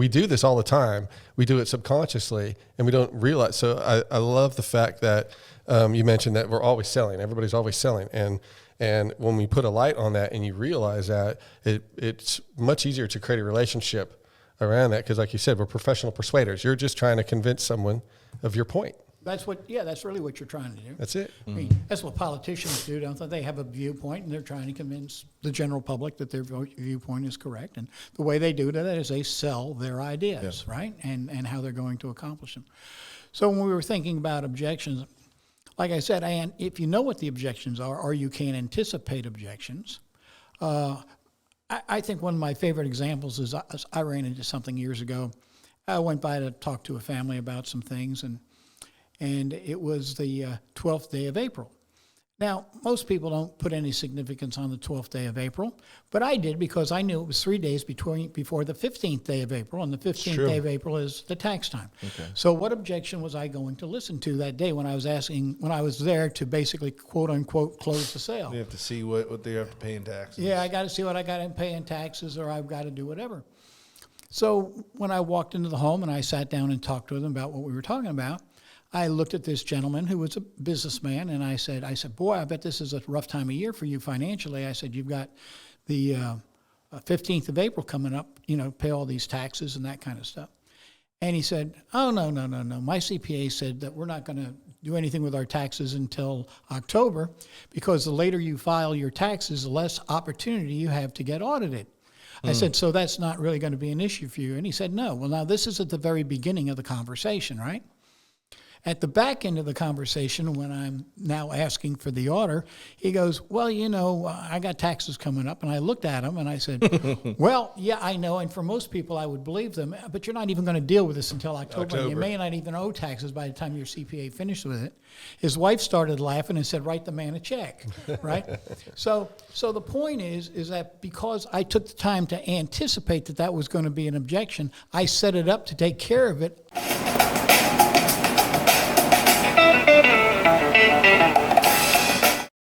we do this all the time. We do it subconsciously, and we don't realize. So I love the fact that you mentioned that we're always selling. Everybody's always selling, and when we put a light on that and you realize that, it's much easier to create a relationship around that, because like you said, we're professional persuaders. You're just trying to convince someone of your point. That's really what you're trying to do. That's it. I mean, that's what politicians do, don't they? They have a viewpoint, and they're trying to convince the general public that their viewpoint is correct. And the way they do that is they sell their ideas, right? And how they're going to accomplish them. So when we were thinking about objections, like I said, and if you know what the objections are, or you can anticipate objections, I think one of my favorite examples is I ran into something years ago. I went by to talk to a family about some things, and it was the 12th day of April. Now, most people don't put any significance on the 12th day of April, but I did, because I knew it was 3 days before the 15th day of April, and the 15th day of April is the tax time. Okay. So what objection was I going to listen to that day when I was there to basically, quote unquote, close the sale? You have to see what they have to pay in taxes. Yeah, I got to see what I got to pay in taxes, or I've got to do whatever. So when I walked into the home and I sat down and talked to them about what we were talking about, I looked at this gentleman who was a businessman, and I said, boy, I bet this is a rough time of year for you financially. I said, you've got the 15th of April coming up, pay all these taxes and that kind of stuff. And he said, oh, no. My CPA said that we're not going to do anything with our taxes until October, because the later you file your taxes, the less opportunity you have to get audited. I said, so that's not really going to be an issue for you? And he said, no. Well, now this is at the very beginning of the conversation, right? At the back end of the conversation, when I'm now asking for the order, he goes, well, I got taxes coming up. And I looked at him and I said, well, yeah, I know. And for most people, I would believe them. But you're not even going to deal with this until October. And you may not even owe taxes by the time your CPA finished with it. His wife started laughing and said, write the man a check, right? So the point is that because I took the time to anticipate that was going to be an objection, I set it up to take care of it